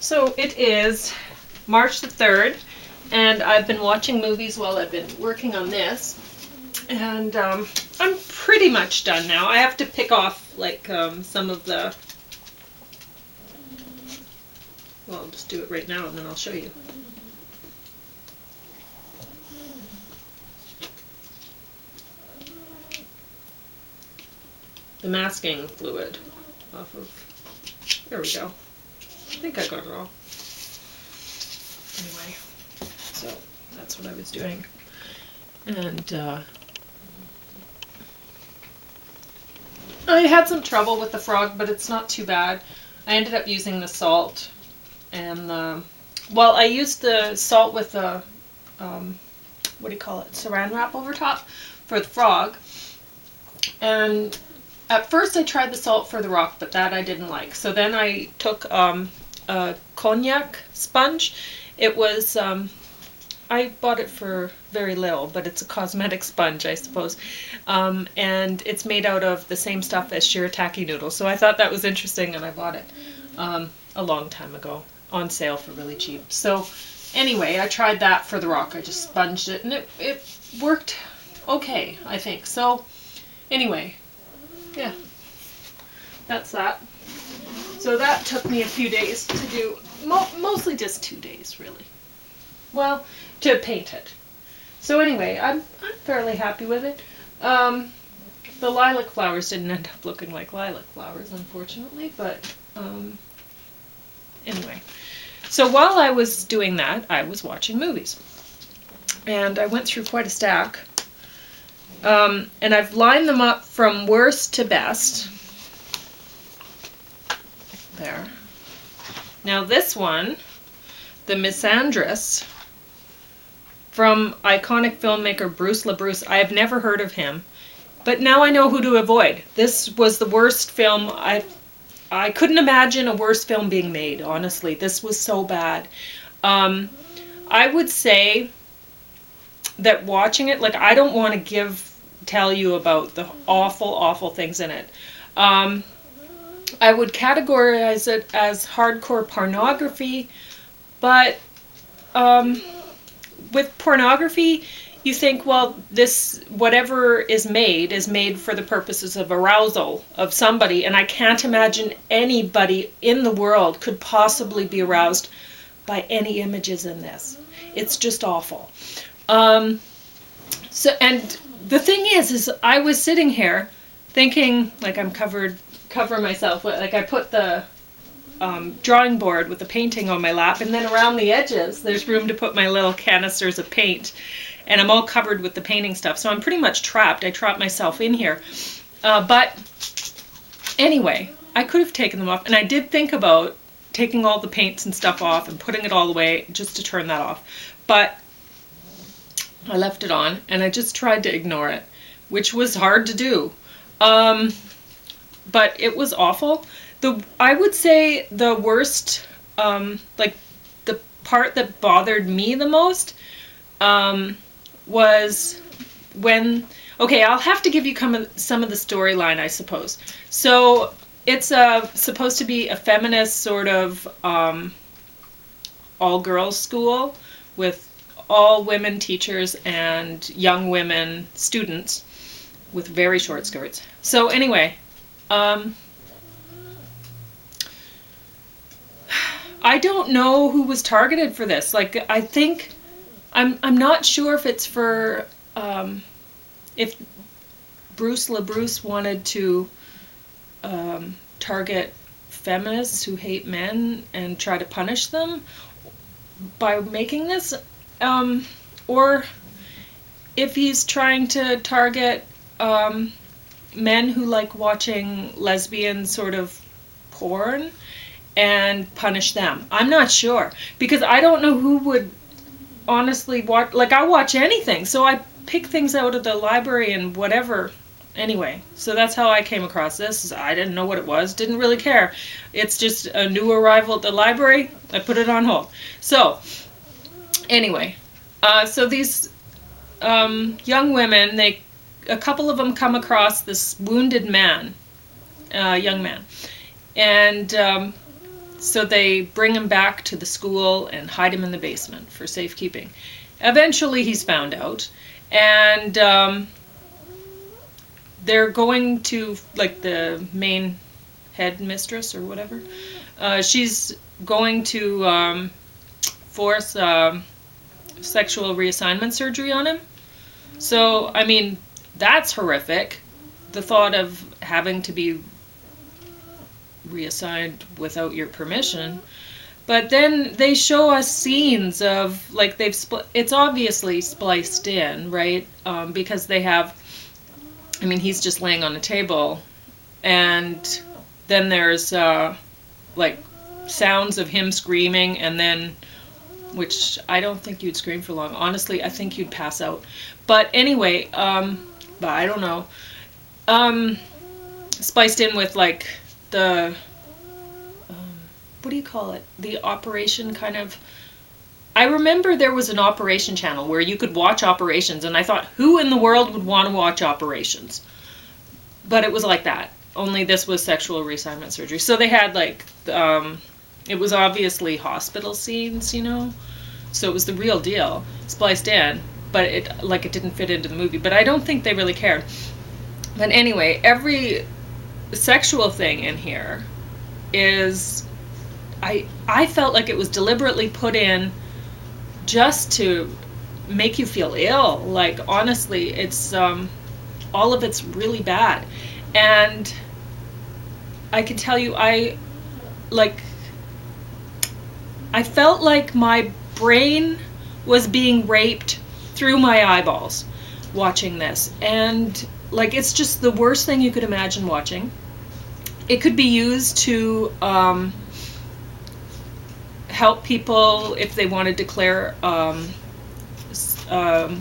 So it is March the 3rd, and I've been watching movies while I've been working on this. And I'm pretty much done now. I have to pick off like some of the... Well, I'll just do it right now and then I'll show you. The masking fluid off of... There we go. I think I got it all. Anyway, so that's what I was doing. And I had some trouble with the frog, but it's not too bad. I ended up using the salt and well, I used the salt with the what do you call it, saran wrap over top for the frog. And at first I tried the salt for the rock, but that I didn't like. So then I took a cognac sponge. It was I bought it for very little, but it's a cosmetic sponge, I suppose. And it's made out of the same stuff as shirataki noodles. So I thought that was interesting, and I bought it a long time ago on sale for really cheap. So anyway, I tried that for the rock. I just sponged it, and it worked okay, I think. So anyway, yeah, that's that. So that took me a few days to do, mostly just 2 days, really. Well, to paint it. So anyway, I'm fairly happy with it. The lilac flowers didn't end up looking like lilac flowers, unfortunately, but anyway. So while I was doing that, I was watching movies. And I went through quite a stack. And I've lined them up from worst to best. There. Now this one, The Misandrist, from iconic filmmaker Bruce LaBruce. I have never heard of him, but now I know who to avoid. This was the worst film. I couldn't imagine a worse film being made, honestly. This was so bad. I would say that watching it, like, I don't want to tell you about the awful, awful things in it. I would categorize it as hardcore pornography, but with pornography, you think, well, this, whatever is made for the purposes of arousal of somebody, and I can't imagine anybody in the world could possibly be aroused by any images in this. It's just awful. So, and the thing is I was sitting here thinking, like, I'm cover myself with, like, I put the drawing board with the painting on my lap, and then around the edges there's room to put my little canisters of paint, and I'm all covered with the painting stuff, so I'm pretty much trapped. I trapped myself in here. But anyway, I could have taken them off, and I did think about taking all the paints and stuff off and putting it all away just to turn that off, but I left it on, and I just tried to ignore it, which was hard to do. But it was awful. I would say the worst, like the part that bothered me the most, was when, okay, I'll have to give you some of the storyline, I suppose. So it's supposed to be a feminist sort of all-girls school with all women teachers and young women students with very short skirts. So anyway, I don't know who was targeted for this. Like, I think, I'm not sure if it's for, if Bruce LaBruce wanted to target feminists who hate men and try to punish them by making this, or if he's trying to target men who like watching lesbian sort of porn and punish them. I'm not sure, because I don't know who would honestly watch. Like, I watch anything, so I pick things out of the library and whatever. Anyway, so that's how I came across this. I didn't know what it was, didn't really care. It's just a new arrival at the library. I put it on hold. So anyway, so these young women, a couple of them come across this wounded man, young man, and So they bring him back to the school and hide him in the basement for safekeeping. Eventually he's found out, and they're going to, like, the main head mistress or whatever. She's going to force sexual reassignment surgery on him. So, I mean, that's horrific. The thought of having to be reassigned without your permission. But then they show us scenes of, like, it's obviously spliced in, right? Because they have, I mean, he's just laying on the table, and then there's, like, sounds of him screaming, and then, which I don't think you'd scream for long. Honestly, I think you'd pass out. But anyway, but I don't know. Spliced in with, like, the, what do you call it? The operation kind of... I remember there was an operation channel where you could watch operations, and I thought, who in the world would want to watch operations? But it was like that. Only this was sexual reassignment surgery. So they had, like, it was obviously hospital scenes, you know? So it was the real deal, spliced in, but it didn't fit into the movie. But I don't think they really cared. But anyway, every sexual thing in here is... I felt like it was deliberately put in just to make you feel ill. Like, honestly, it's... all of it's really bad. And I can tell you, I felt like my brain was being raped through my eyeballs watching this. And, like, it's just the worst thing you could imagine watching. It could be used to help people if they want to declare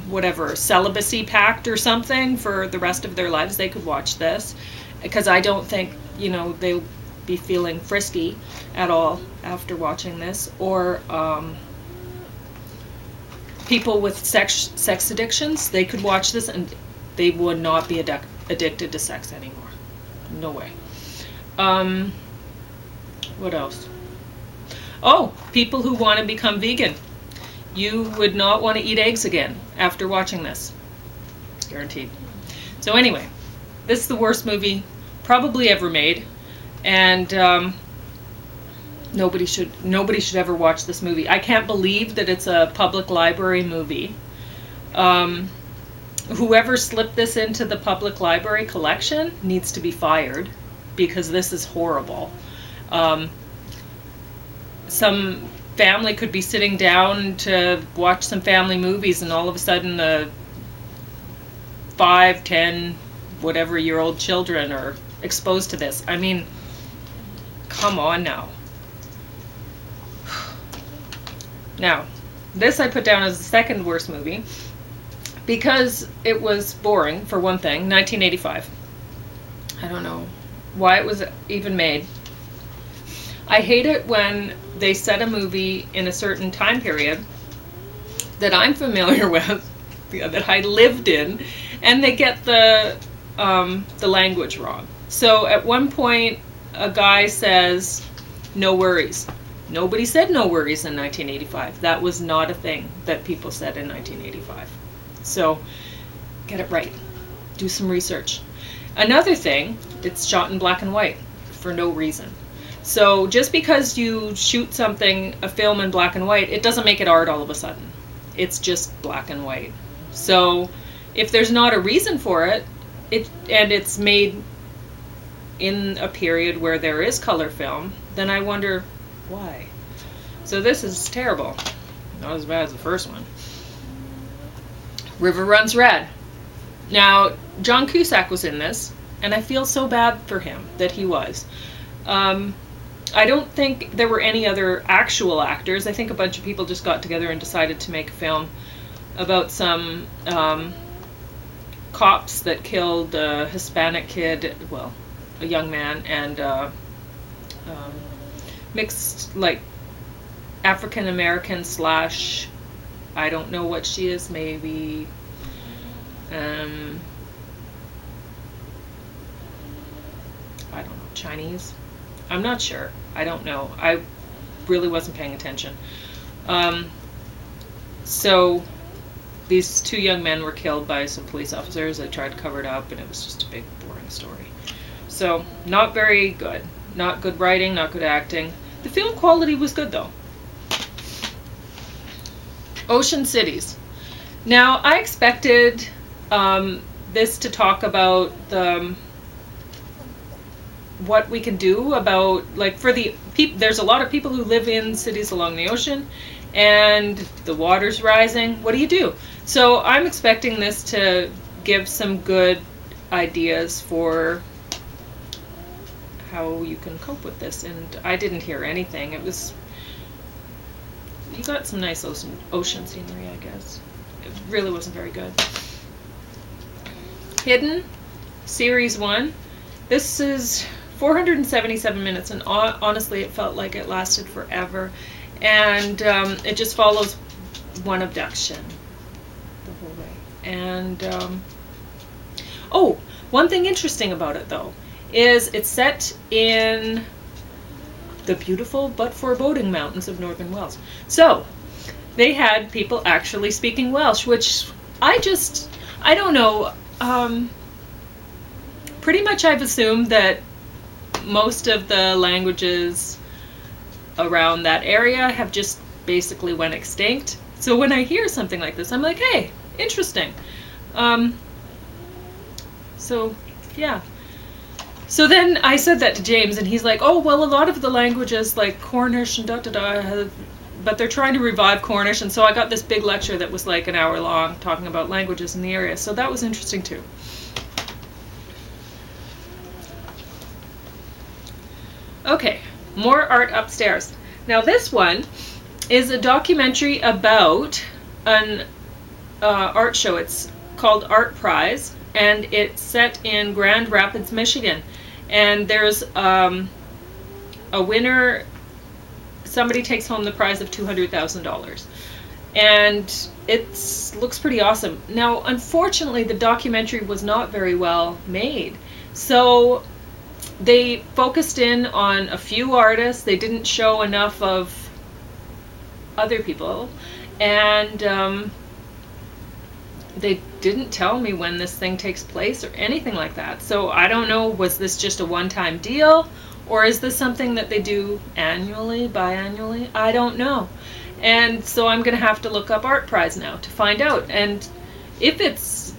whatever, celibacy pact or something for the rest of their lives. They could watch this, because I don't think, you know, they'll be feeling frisky at all after watching this. Or people with sex addictions, they could watch this and they would not be addicted to sex anymore. No way. What else? Oh, people who want to become vegan. You would not want to eat eggs again after watching this. Guaranteed. So anyway, this is the worst movie probably ever made, and nobody should ever watch this movie. I can't believe that it's a public library movie. Whoever slipped this into the public library collection needs to be fired, because this is horrible. Some family could be sitting down to watch some family movies, and all of a sudden the 5, 10, whatever year old children are exposed to this. I mean, come on now. Now, this I put down as the second worst movie because it was boring, for one thing. 1985. I don't know why it was even made. I hate it when they set a movie in a certain time period that I'm familiar with, that I lived in, and they get the language wrong. So at one point, a guy says, "No worries." Nobody said "no worries" in 1985. That was not a thing that people said in 1985. So get it right. Do some research. Another thing, it's shot in black and white for no reason. So just because you shoot a film in black and white, it doesn't make it art all of a sudden. It's just black and white. So if there's not a reason for it, and it's made in a period where there is color film, then I wonder why. So this is terrible. Not as bad as the first one. River Runs Red. Now, John Cusack was in this, and I feel so bad for him that he was. I don't think there were any other actual actors. I think a bunch of people just got together and decided to make a film about some cops that killed a Hispanic kid, well, a young man, and mixed, like, African American / I don't know what she is, maybe I don't know, Chinese. I'm not sure. I don't know. really wasn't paying attention. So these two young men were killed by some police officers that tried to cover it up, and it was just a big, boring story. So, not very good. Not good writing, not good acting. The film quality was good, though. Ocean Cities. Now, I expected this to talk about what we can do about, like, for the people. There's a lot of people who live in cities along the ocean, and the water's rising. What do you do? So I'm expecting this to give some good ideas for how you can cope with this, and I didn't hear anything. You got some nice ocean scenery, I guess. It really wasn't very good. Hidden, Series 1. This is 477 minutes, and honestly, it felt like it lasted forever. And it just follows one abduction the whole way. And, one thing interesting about it, though, is it's set in the beautiful but foreboding mountains of northern Wales. So, they had people actually speaking Welsh, which I don't know. Pretty much I've assumed that most of the languages around that area have just basically went extinct. So when I hear something like this, I'm like, hey, interesting. So, yeah. So then I said that to James, and he's like, oh, well, a lot of the languages, like Cornish and da-da-da, but they're trying to revive Cornish, and so I got this big lecture that was like an hour long talking about languages in the area, so that was interesting too. Okay, more art upstairs. Now this one is a documentary about an art show. It's called Art Prize, and it's set in Grand Rapids, Michigan. And there's a winner. Somebody takes home the prize of $200,000. And it looks pretty awesome. Now, unfortunately, the documentary was not very well made. So they focused in on a few artists. They didn't show enough of other people. And they didn't tell me when this thing takes place or anything like that. So I don't know, was this just a one-time deal? Or is this something that they do annually, biannually? I don't know. And so I'm going to have to look up Art Prize now to find out. And if it's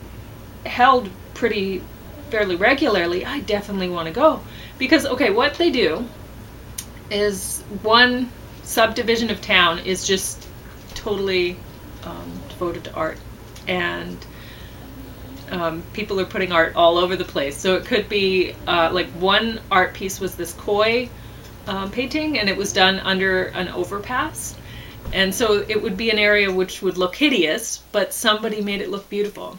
held fairly regularly, I definitely want to go. Because, okay, what they do is one subdivision of town is just totally devoted to art. And people are putting art all over the place. So it could be, like one art piece was this koi painting, and it was done under an overpass. And so it would be an area which would look hideous, but somebody made it look beautiful.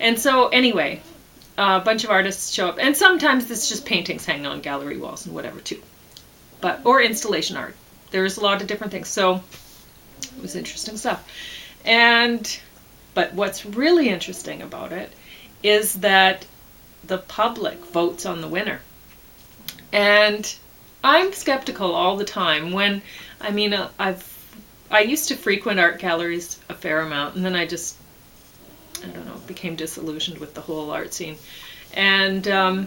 And so anyway, a bunch of artists show up. And sometimes it's just paintings hanging on gallery walls and whatever too. Or installation art. There's a lot of different things. So it was interesting stuff. But what's really interesting about it is that the public votes on the winner. And I'm skeptical all the time I used to frequent art galleries a fair amount, and then I don't know, became disillusioned with the whole art scene. And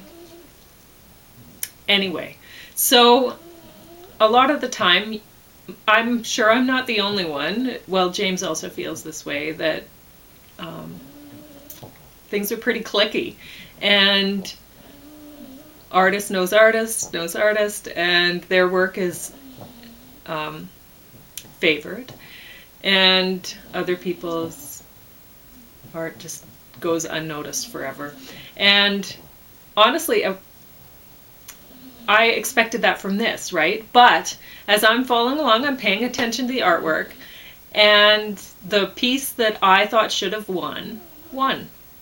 anyway, so a lot of the time, I'm sure I'm not the only one. Well, James also feels this way, that things are pretty cliquey, and artist knows artist, and their work is favored, and other people's art just goes unnoticed forever. And honestly, I expected that from this, right? But as I'm following along, I'm paying attention to the artwork, and the piece that I thought should have won.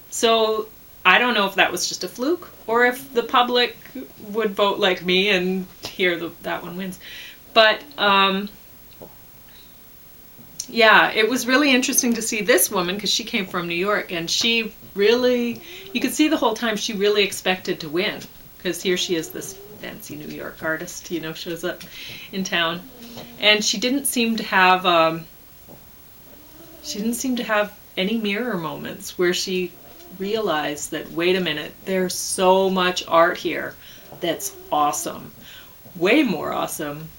So I don't know if that was just a fluke, or if the public would vote like me and that one wins. But yeah, it was really interesting to see this woman, because she came from New York, and you could see the whole time she really expected to win, because here she is, this fancy New York artist, shows up in town. And she didn't seem to have any mirror moments where she realized that, wait a minute, there's so much art here that's awesome. Way more awesome,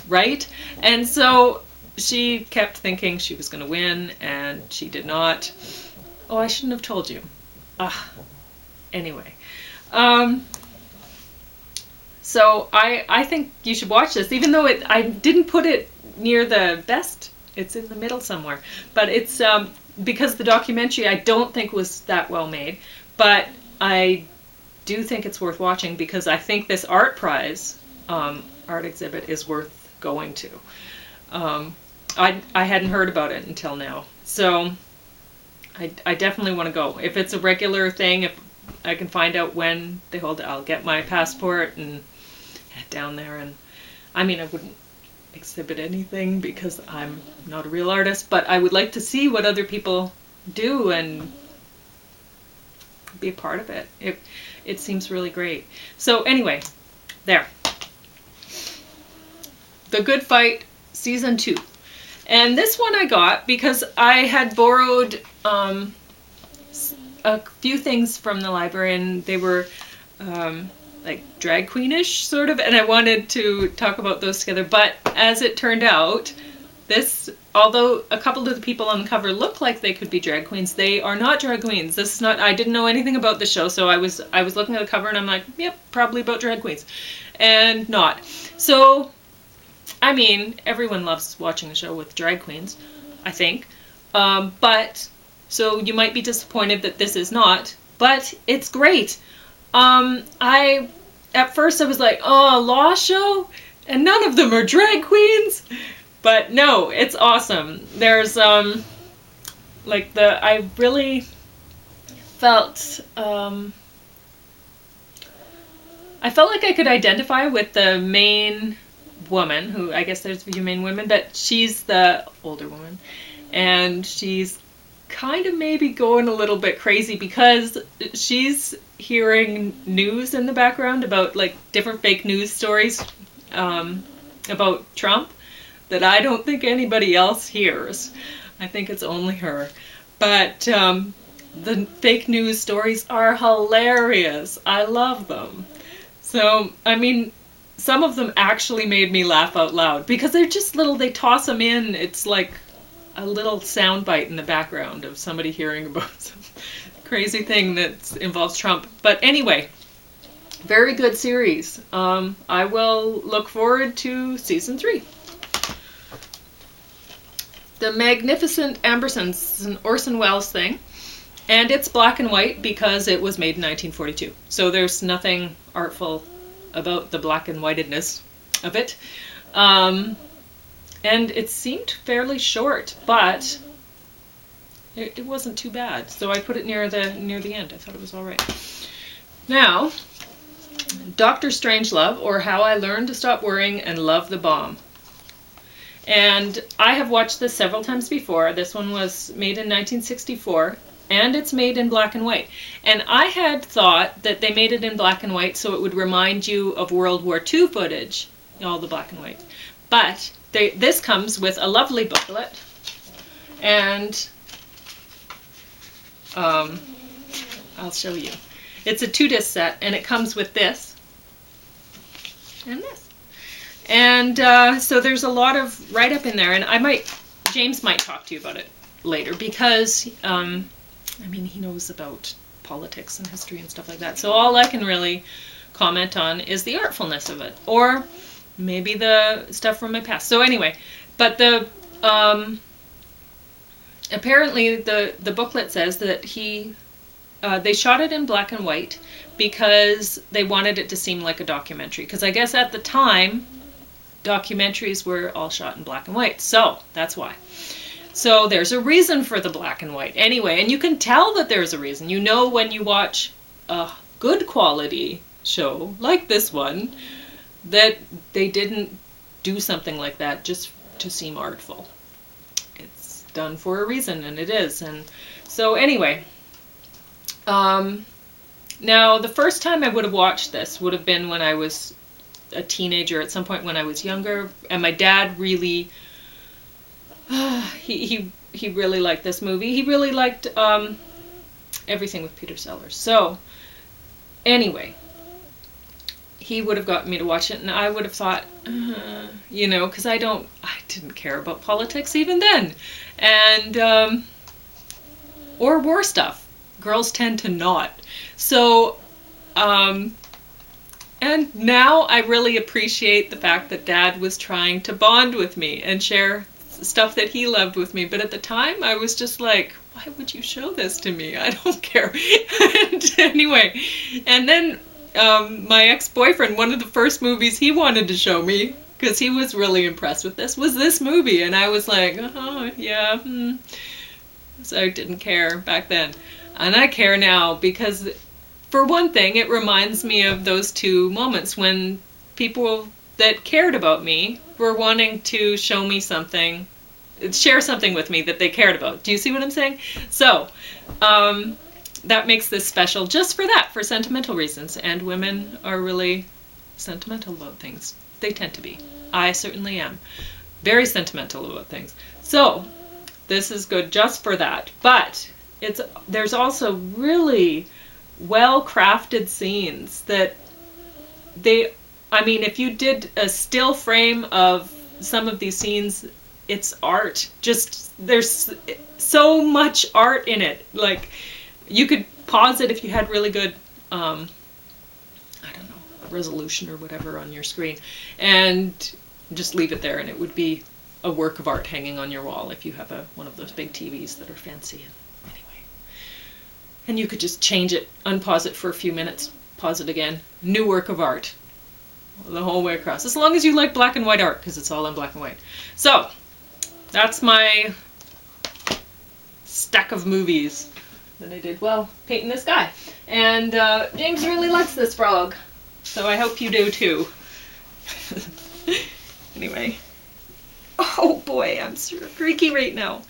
right? And so she kept thinking she was going to win, and she did not. Oh, I shouldn't have told you. Anyway. So I think you should watch this, even though I didn't put it near the best. It's in the middle somewhere. But it's because the documentary I don't think was that well made, but I do think it's worth watching because I think this art prize, art exhibit, is worth going to. I hadn't heard about it until now, so I definitely want to go. If it's a regular thing, if I can find out when they hold it, I'll get my passport and head down there. And I mean, I wouldn't exhibit anything because I'm not a real artist, but I would like to see what other people do and be a part of it. It seems really great. So anyway, there. The Good Fight, Season 2. And this one I got because I had borrowed a few things from the library, and they were like drag queenish sort of, and I wanted to talk about those together. But as it turned out, although a couple of the people on the cover look like they could be drag queens, they are not drag queens. This is not. I didn't know anything about the show, so I was looking at the cover and I'm like, yep, probably about drag queens, and not. So, I mean, everyone loves watching a show with drag queens, I think. But so you might be disappointed that this is not, but it's great. At first I was like, oh, a law show? And none of them are drag queens? But no, it's awesome. There's, I really felt, I felt like I could identify with the main woman, who, I guess there's a few main women, but she's the older woman. And she's kind of maybe going a little bit crazy because she's hearing news in the background about like different fake news stories about Trump that I don't think anybody else hears. I think it's only her. But the fake news stories are hilarious. I love them. So, I mean, some of them actually made me laugh out loud because they're just little, they toss them in. It's like a little soundbite in the background of somebody hearing about some crazy thing that involves Trump. But anyway, very good series. I will look forward to Season 3. The Magnificent Ambersons is an Orson Welles thing, and it's black and white because it was made in 1942. So there's nothing artful about the black and whitedness of it. And it seemed fairly short, but it wasn't too bad. So I put it near the end. I thought it was all right. Now, Dr. Strangelove, or How I Learned to Stop Worrying and Love the Bomb. And I have watched this several times before. This one was made in 1964, and it's made in black and white. And I had thought that they made it in black and white so it would remind you of World War II footage, all the black and white. But this comes with a lovely booklet, and I'll show you. It's a 2-disc set, and it comes with this and this. And so there's a lot of write-up in there, and James might talk to you about it later, because, I mean, he knows about politics and history and stuff like that. So all I can really comment on is the artfulness of it, or maybe the stuff from my past. So anyway, but apparently the booklet says that they shot it in black and white because they wanted it to seem like a documentary. Because I guess at the time, documentaries were all shot in black and white. So that's why. So there's a reason for the black and white. Anyway, and you can tell that there's a reason. You know when you watch a good quality show like this one, that they didn't do something like that just to seem artful. It's done for a reason, and it is. And so anyway, Now, the first time I would have watched this would have been when I was a teenager, at some point when I was younger, and my dad really, he really liked this movie. He really liked everything with Peter Sellers. So, anyway, he would have gotten me to watch it, and I would have thought, you know, because I didn't care about politics even then, and or war stuff. Girls tend to not. So, and now I really appreciate the fact that Dad was trying to bond with me and share stuff that he loved with me. But at the time, I was just like, why would you show this to me? I don't care. And anyway, and then my ex-boyfriend, one of the first movies he wanted to show me, because he was really impressed with this, was this movie. And I was like, oh, yeah. So I didn't care back then. And I care now because, for one thing, it reminds me of those two moments when people that cared about me were wanting to show me something, share something with me that they cared about. Do you see what I'm saying? So, that makes this special just for that, for sentimental reasons. And women are really sentimental about things. They tend to be. I certainly am. Very sentimental about things. So, this is good just for that. But there's also really well-crafted scenes that if you did a still frame of some of these scenes, it's art. Just, there's so much art in it. Like, you could pause it if you had really good, resolution or whatever on your screen, and just leave it there, and it would be a work of art hanging on your wall if you have one of those big TVs that are fancy. And you could just change it, unpause it for a few minutes, pause it again. New work of art. The whole way across. As long as you like black and white art, because it's all in black and white. So, that's my stack of movies that I did while painting this guy. And James really likes this frog. So I hope you do too. Anyway. Oh boy, I'm so creaky right now.